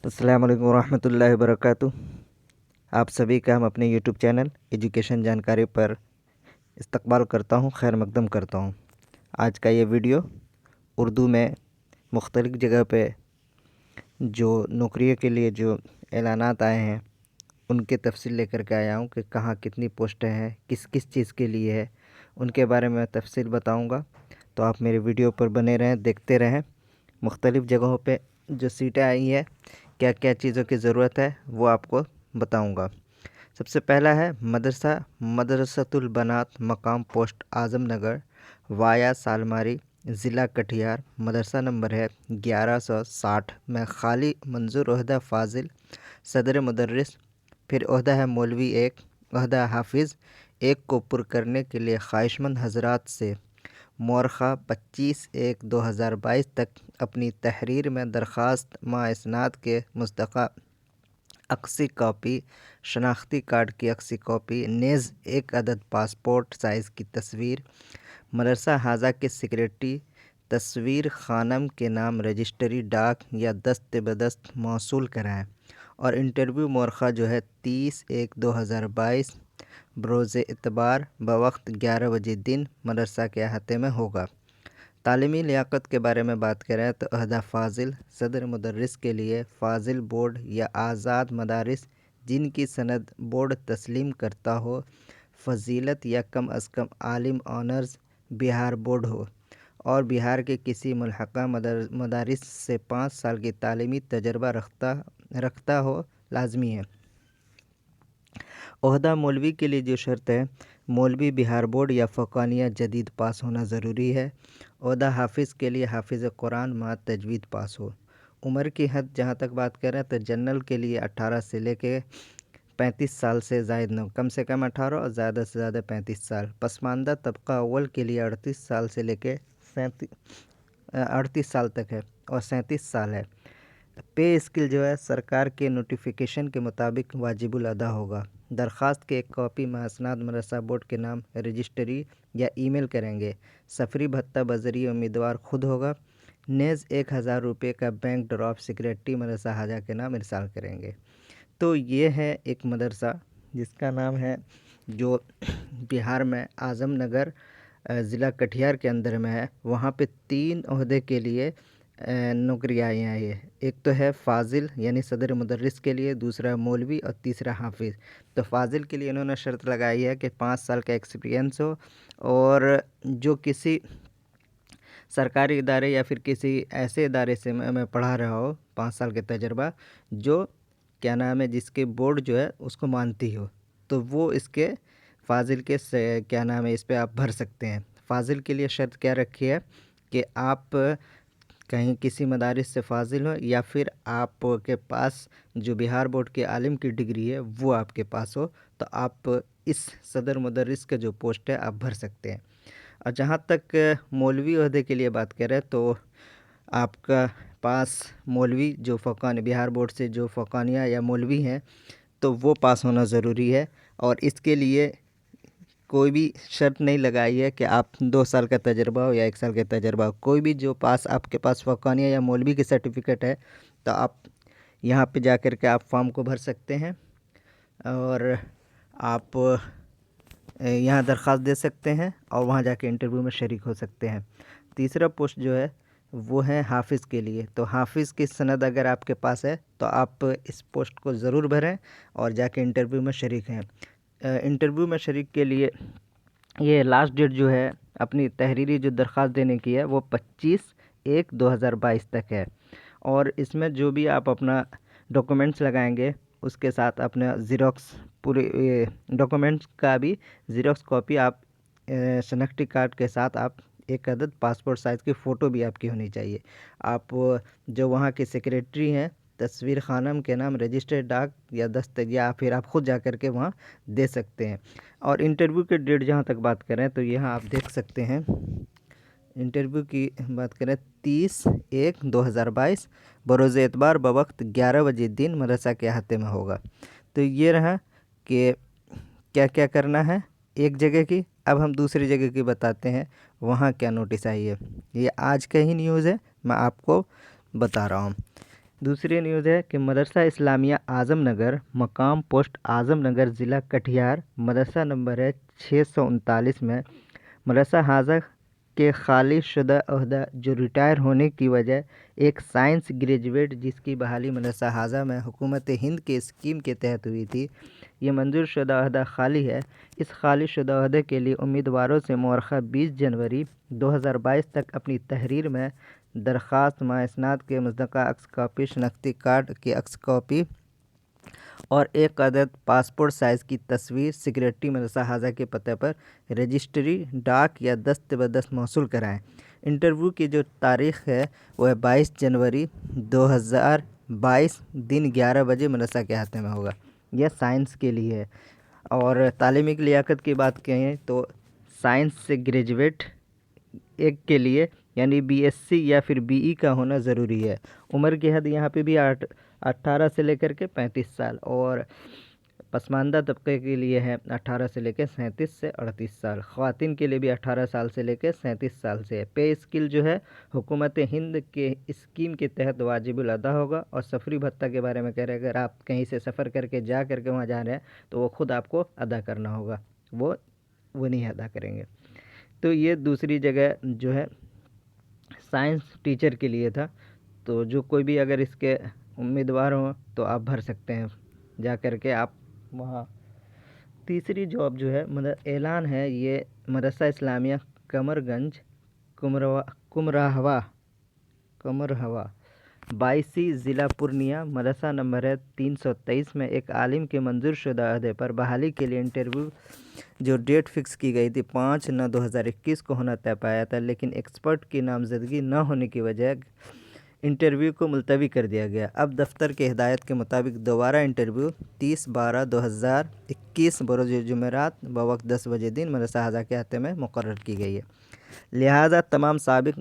अस्सलाम वालेकुम रहमतुल्लाहि वबरकातुहू। आप सभी का हम अपने यूट्यूब चैनल एजुकेशन जानकारी पर इस्तकबाल करता हूँ, खैर मकदम करता हूँ। आज का ये वीडियो उर्दू में मुख्तलिफ़ जगह पे जो नौकरियों के लिए जो ऐलानात आए हैं उनके तफसील लेकर के आया हूँ कि कहाँ कितनी पोस्टें हैं, किस किस चीज़ के लिए है, उनके बारे में तफसील बताऊँगा। तो आप मेरे वीडियो पर बने रहें, देखते रहें। मुख्तलिफ़ जगहों पे जो सीटें आई हैं, क्या क्या चीज़ों की ज़रूरत है वो आपको बताऊंगा। सबसे पहला है मदरसतुल बनात मकाम पोस्ट आज़मनगर वाया सालमारी ज़िला कटिहार। मदरसा नंबर है 1160 में खाली मंजूर ओहदा फ़ाजिल सदर मुदर्रिस। फिर ओहदा है मौलवी 1, ओहदा हाफिज़ 1 को पुर करने के लिए ख्वाहिशमंद हजरात से मौरख़ा 25/1/2022 तक अपनी तहरीर में दरख्वास्त माइसनाद के मुस्तक़ा अक्सी कॉपी, शनाख्ती कार्ड की अक्सी कॉपी, नेज़ 1 अदद पासपोर्ट साइज़ की तस्वीर, मदरसा हाजा के सेक्रेटरी तस्वीर खानम के नाम रजिस्ट्री डाक या दस्त बदस्त मौसूल कराएँ। और इंटरव्यू मौरख़ा जो है 30/1/2022 बरोज़ इतबार बवक्त 11 बजे दिन मदरसा के अहाते में होगा। तालीमी लियाकत के बारे में बात करें तो अहदा फ़ाजिल सदर मुदर्रिस के लिए फ़ाजिल बोर्ड या आज़ाद मदारिस जिनकी सनद बोर्ड तस्लीम करता हो, फ़जीलत या कम अज़ कम आलिम ऑनर्स बिहार बोर्ड हो और बिहार के किसी मुल्हक़ा मदारिस से 5 साल की तालीमी तजर्बा रखता हो लाजमी है। ओहदा मौलवी के लिए जो शर्त है, मौलवी बिहार बोर्ड या फ़ौक़ानिया जदीद पास होना ज़रूरी है। ओहदा हाफिज़ के लिए हाफिज़ कुरान मा तजवीद पास हो। उम्र की हद जहाँ तक बात करें तो जनरल के लिए 18 से लेके 35 साल से ज़ायद न, कम से कम 18 और ज़्यादा से ज़्यादा 35 साल। पसमानदा तबका अव्वल के लिए 38 साल से लेके 38 साल तक है और 37 साल है। पे स्किल जो है सरकार के नोटिफिकेशन के मुताबिक वाजिबुल अदा होगा। दरख्वास्त के एक कॉपी मासनाद मदरसा बोर्ड के नाम रजिस्ट्री या ईमेल करेंगे। सफरी भत्ता बजरी उम्मीदवार खुद होगा। नेज़ 1000 रुपये का बैंक ड्रॉप सेक्रेटरी मदरसा हाजा के नाम इरसाल करेंगे। तो ये है एक मदरसा जिसका नाम है जो बिहार में आज़मनगर ज़िला कटिहार के अंदर में है। वहाँ पे 3 ओहदे के लिए नौकरी आई हैं। ये एक तो है फ़ाजिल यानी सदर मुदर्रिस के लिए, दूसरा मौलवी और तीसरा हाफिज़। तो फ़ाजिल के लिए इन्होंने शर्त लगाई है कि 5 साल का एक्सपीरियंस हो और जो किसी सरकारी इदारे या फिर किसी ऐसे इदारे से मैं पढ़ा रहा हो, 5 साल का तजर्बा, जो क्या नाम है जिसके बोर्ड जो है उसको मानती हो, तो वो इसके फ़ाजिल के क्या नाम है इस पे आप भर सकते हैं। फ़ाजिल के लिए शर्त क्या रखी है कि आप कहीं किसी मदारिस से फ़ाजिल हो या फिर आपके पास जो बिहार बोर्ड के आलिम की डिग्री है वो आपके पास हो, तो आप इस सदर मुदर्रिस का जो पोस्ट है आप भर सकते हैं। और जहाँ तक मौलवी ओहदे के लिए बात करें तो आपका पास मौलवी जो बिहार बोर्ड से जो फ़ौक़ानिया या मौलवी हैं तो वो पास होना ज़रूरी है। और इसके लिए कोई भी शर्त नहीं लगाई है कि आप 2 साल का तजर्बा हो या 1 साल का तजर्बा हो। कोई भी जो आपके पास फ़ौक़ानिया या मौलवी की सर्टिफ़िकेट है तो आप यहाँ पे जा कर के आप फॉर्म को भर सकते हैं और आप यहाँ दरख्वास्त दे सकते हैं और वहाँ जाके इंटरव्यू में शरीक हो सकते हैं। तीसरा पोस्ट जो है वो है हाफिज़ के लिए। तो हाफिज़ की सनद अगर आपके पास है तो आप इस पोस्ट को ज़रूर भरें और जाके इंटरव्यू में शरीक हैं। इंटरव्यू में शरीक के लिए ये लास्ट डेट जो है अपनी तहरीरी जो दरख्वास्त देने की है वो 25/1/2022 तक है। और इसमें जो भी आप अपना डॉक्यूमेंट्स लगाएंगे उसके साथ अपना ज़ेरॉक्स पूरे डॉक्यूमेंट्स का भी ज़ेरॉक्स कॉपी आप शनाख्ती कार्ड के साथ आप 1 अदद पासपोर्ट साइज़ की फ़ोटो भी आपकी होनी चाहिए। आप जो वहाँ के सेक्रेटरी हैं तस्वीर खानम के नाम रजिस्टर्ड डाक या दस्तक या फिर आप ख़ुद जा कर के वहाँ दे सकते हैं। और इंटरव्यू के डेट जहाँ तक बात करें तो यहाँ आप देख सकते हैं। इंटरव्यू की बात करें 30/1/2022 बरोज़ एतबार बवक्त 11 बजे दिन मदरसा के अहाते में होगा। तो ये रहा कि क्या क्या करना है एक जगह की। अब हम दूसरी जगह की बताते हैं वहाँ क्या नोटिस आई है। ये आज का ही न्यूज़ है, मैं आपको बता रहा हूँ। दूसरी न्यूज़ है कि मदरसा इस्लामिया आज़म नगर, मकाम पोस्ट आज़म नगर, ज़िला कटिहार, मदरसा नंबर है 639 में मदरसा हाजा के खाली शुदा ओहदा जो रिटायर होने की वजह एक साइंस ग्रेजुएट जिसकी बहाली मदरसा हाजा में हुकूमत हिंद के स्कीम के तहत हुई थी, ये मंजूर शुदा ओहदा खाली है। इस खाली शुदा ओहदे के लिए उम्मीदवारों से मौरखा 20 जनवरी 2022 तक अपनी तहरीर में दरख्वास्त माइसनाद के मुस्तका अक्स कॉपी, शनाख्ती कार्ड की अक्स कॉपी और एक अदद पासपोर्ट साइज़ की तस्वीर सेक्रेटरी मदरसा हाजा के पते पर रजिस्ट्री, डाक या दस्त बदस्त मौसूल कराएँ। इंटरव्यू की जो तारीख़ है वह 22 जनवरी 2022 दिन 11 बजे मदरसा के हाथे में होगा। यह साइंस के लिए है। और तालीमी लियाकत की बात कहें तो साइंस से ग्रेजुएट एक के लिए यानी बीएससी या फिर बीई का होना ज़रूरी है। उम्र की हद यहाँ पे भी 18 से लेकर के 35 साल और पसमानदा तबके के लिए है 18 से लेकर 37 से 38 साल। ख़वातीन के लिए भी 18 साल से लेकर 37 साल से है। पे स्किल जो है हुकूमत हिंद के स्कीम के तहत वाजिबुल अदा होगा। और सफरी भत्ता के बारे में कह रहे हैं, अगर आप कहीं से सफ़र करके जा करके वहाँ जा रहे हैं तो वो ख़ुद आपको अदा करना होगा, वो नहीं अदा करेंगे। तो ये दूसरी जगह जो है साइंस टीचर के लिए था। तो जो कोई भी अगर इसके उम्मीदवार हों तो आप भर सकते हैं जा कर के आप वहाँ। तीसरी जॉब जो है ऐलान है, ये मदरसा इस्लामिया कमरगंज कुमरहवा 22 ज़िला पूर्णिया, मदरसा नंबर है 323 में एक आलिम के मंजूर शुदा अहदे पर बहाली के लिए इंटरव्यू जो डेट फिक्स की गई थी 5/9/2021 को होना तय पाया था, लेकिन एक्सपर्ट की नामजदगी न होने की वजह इंटरव्यू को मुलतवी कर दिया गया। अब दफ्तर के हिदायत के मुताबिक दोबारा इंटरव्यू 30/12/2021 बरोज़ जुमेरात बवक्त 10 बजे दिन मदरसा हाजा के हाथे में मुकर्रर की गई है। लिहाजा तमाम साबिक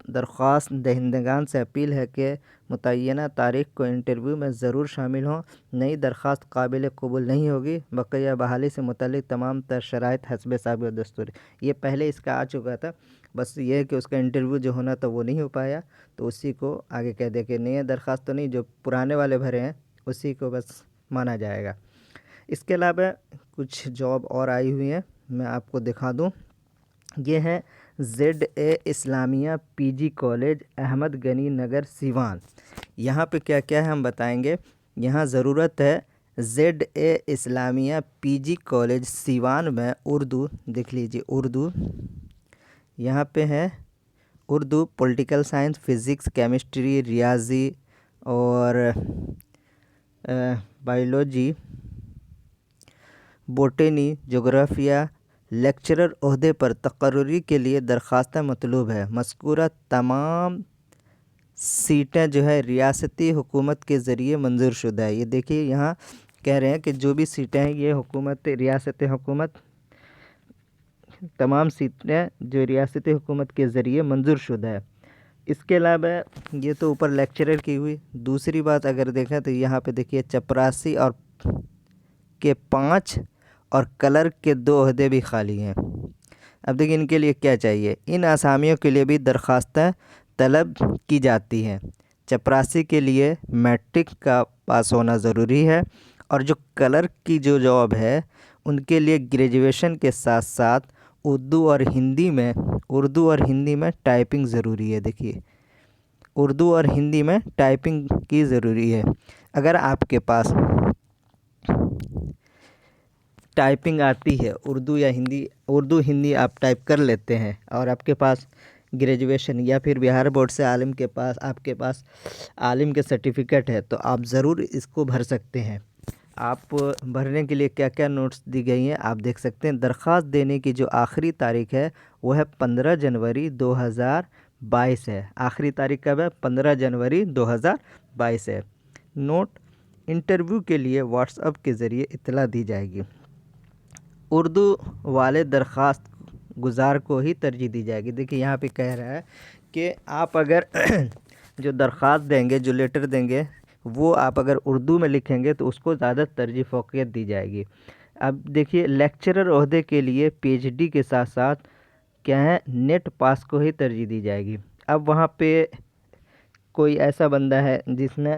दरख्वास्त दहिंदगान से अपील है कि मुतय्यना तारीख़ को इंटरव्यू में ज़रूर शामिल हों। नई दरख्वास्त काबिल कबूल नहीं होगी। बक़िया बहाली से मुतल्लिक़ तमाम तर शराइत हस्ब साबिक़ दस्तूर। ये पहले इसका आ चुका था, बस ये है कि उसका इंटरव्यू जो होना था वो नहीं हो पाया, तो उसी को आगे कह दे कि नए दरख्वास्त तो नहीं, जो पुराने वाले भरे हैं उसी को बस माना जाएगा। इसके अलावा कुछ जॉब और आई हुई हैं, मैं आपको दिखा दूँ। ये है ZA Islamia PG college Ahmad Gani Nagar Siwan. यहाँ पे क्या क्या है हम बताएंगे। यहाँ ज़रूरत है ZA Islamia PG college Siwan में उर्दू, देख लीजिए उर्दू, यहाँ पे है Urdu, political science, physics, chemistry, रियाजी और बायोलॉजी, बोटनी, जोग्राफिया। लेक्चरर ओहदे पर तकर्रुरी के लिए दरख्वास्त मतलूब है। मज़कूरा तमाम सीटें जो है रियासती हुकूमत के ज़रिए मंजूर शुदा है। ये देखिए यहाँ कह रहे हैं कि जो भी सीटें हैं ये रियासती हुकूमत, तमाम सीटें जो रियासती हुकूमत के ज़रिए मंजूर शुदा है। इसके अलावा ये तो ऊपर लेक्चरर की हुई। दूसरी बात अगर देखें तो यहाँ पे देखिए चपरासी और के 5 और कलर के 2 ओहदे भी खाली हैं। अब देखिए इनके लिए क्या चाहिए। इन असामियों के लिए भी दरख्वास्तें तलब की जाती हैं। चपरासी के लिए मैट्रिक का पास होना ज़रूरी है और जो कलर की जो जॉब है उनके लिए ग्रेजुएशन के साथ साथ उर्दू और हिंदी में टाइपिंग ज़रूरी है। देखिए उर्दू और हिंदी में टाइपिंग की ज़रूरी है। अगर आपके पास टाइपिंग आती है उर्दू या हिंदी, उर्दू हिंदी आप टाइप कर लेते हैं और आपके पास ग्रेजुएशन या फिर बिहार बोर्ड से आपके पास आलिम के सर्टिफिकेट है तो आप ज़रूर इसको भर सकते हैं। आप भरने के लिए क्या क्या नोट्स दी गई हैं आप देख सकते हैं। दरख्वास्त देने की जो आखिरी तारीख़ है वो है 15 जनवरी 2022 है। आखिरी तारीख़ कब है? 15 जनवरी 2022 है। नोट, इंटरव्यू के लिए व्हाट्सएप के ज़रिए इत्तला दी जाएगी। उर्दू वाले दरख्वास्त गुज़ार को ही तरजीह दी जाएगी। देखिए यहाँ पे कह रहा है कि आप अगर जो दरख्वास्त देंगे, जो लेटर देंगे, वो आप अगर उर्दू में लिखेंगे तो उसको ज़्यादा तरजीह फ़ौक़ियत दी जाएगी। अब देखिए लेक्चरर ओहदे के लिए PhD के साथ साथ क्या है, नेट पास को ही तरजीह दी जाएगी। अब वहाँ पे کوئی ایسا بندہ ہے جس نے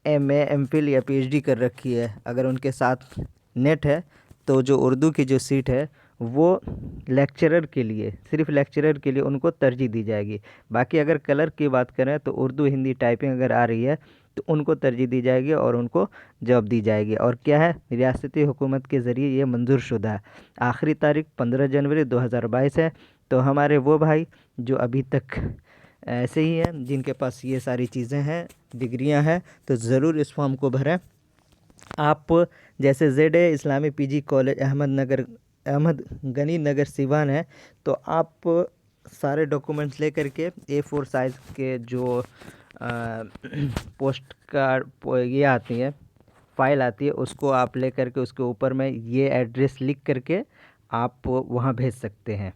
MA MPhil یا PhD کر رکھی ہے، اگر ان کے ساتھ نیٹ ہے تو جو اردو کی جو سیٹ ہے وہ لیکچرر کے لیے، صرف لیکچرر کے لیے ان کو ترجیح دی جائے گی۔ باقی اگر کلرک کی بات کریں تو اردو ہندی ٹائپنگ اگر آ رہی ہے تو ان کو ترجیح دی جائے گی اور ان کو جاب دی جائے گی۔ اور کیا ہے، ریاستی حکومت کے ذریعے یہ منظور شدہ ہے۔ آخری تاریخ 15 جنوری 2022 ہے۔ تو ہمارے وہ بھائی جو ابھی تک ایسے ہی ہیں جن کے پاس یہ ساری چیزیں ہیں، ڈگریاں ہیں، تو ضرور اس فارم کو بھریں۔ آپ جیسے ZA اسلامی PG کالج احمد غنی نگر سیوان ہے، تو آپ سارے ڈاکومنٹس لے کر کے A4 سائز کے جو پوسٹ کارڈ یہ آتی ہے، فائل آتی ہے، اس کو آپ لے کر کے اس کے اوپر میں یہ ایڈریس لکھ کر کے آپ وہاں بھیج سکتے ہیں،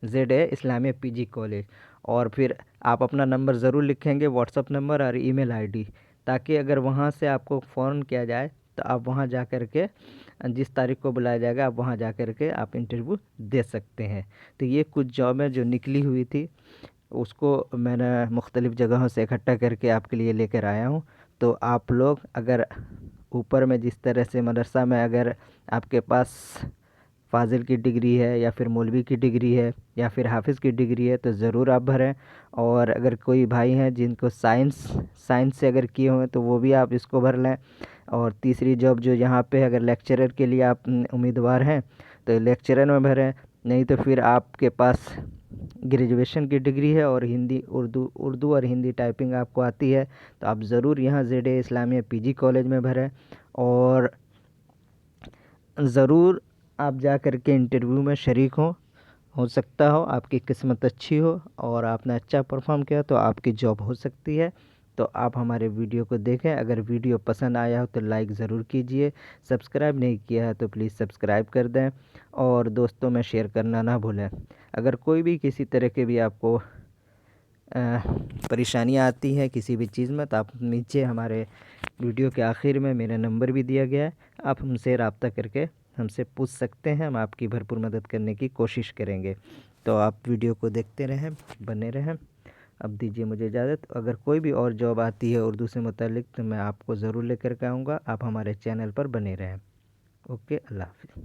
ZA اسلامیہ PG کالج۔ اور پھر آپ اپنا نمبر ضرور لکھیں گے، واٹس اپ نمبر اور ای میل ID، تاکہ اگر وہاں سے آپ کو فون کیا جائے تو آپ وہاں جا کر کے جس تاریخ کو بلایا جائے گا آپ وہاں جا کر کے آپ انٹرویو دے سکتے ہیں۔ تو یہ کچھ جابیں جو نکلی ہوئی تھی اس کو میں نے مختلف جگہوں سے اکٹھا کر کے آپ کے لیے لے کر آیا ہوں۔ تو آپ لوگ اگر اوپر میں جس طرح سے مدرسہ میں اگر آپ کے پاس فاضل کی ڈگری ہے یا پھر مولوی کی ڈگری ہے یا پھر حافظ کی ڈگری ہے تو ضرور آپ بھریں۔ اور اگر کوئی بھائی ہیں جن کو سائنس سے اگر کیے ہوئے تو وہ بھی آپ اس کو بھر لیں۔ اور تیسری جاب جو یہاں پہ اگر لیکچرر کے لیے آپ امیدوار ہیں تو لیکچرر میں بھریں، نہیں تو پھر آپ کے پاس گریجویشن کی ڈگری ہے اور اردو اور ہندی ٹائپنگ آپ کو آتی ہے تو آپ ضرور یہاں ZA اسلامیہ PG کالج میں بھریں۔ اور ضرور آپ جا کر کے انٹرویو میں شریک ہو سکتا ہو آپ کی قسمت اچھی ہو اور آپ نے اچھا پرفارم کیا تو آپ کی جاب ہو سکتی ہے۔ تو آپ ہمارے ویڈیو کو دیکھیں، اگر ویڈیو پسند آیا ہو تو لائک ضرور کیجئے، سبسکرائب نہیں کیا ہے تو پلیز سبسکرائب کر دیں اور دوستوں میں شیئر کرنا نہ بھولیں۔ اگر کوئی بھی کسی طرح کے بھی آپ کو پریشانیاں آتی ہیں کسی بھی چیز میں تو آپ نیچے ہمارے ویڈیو کے آخر میں میرا نمبر بھی دیا گیا ہے، آپ ہم سے رابطہ کر کے ہم سے پوچھ سکتے ہیں، ہم آپ کی بھرپور مدد کرنے کی کوشش کریں گے۔ تو آپ ویڈیو کو دیکھتے رہیں، بنے رہیں۔ اب دیجیے مجھے اجازت، اگر کوئی بھی اور جاب آتی ہے اردو سے متعلق تو میں آپ کو ضرور لے کر کے آؤں گا، آپ ہمارے چینل پر بنے رہیں۔ اوکے، اللہ حافظ۔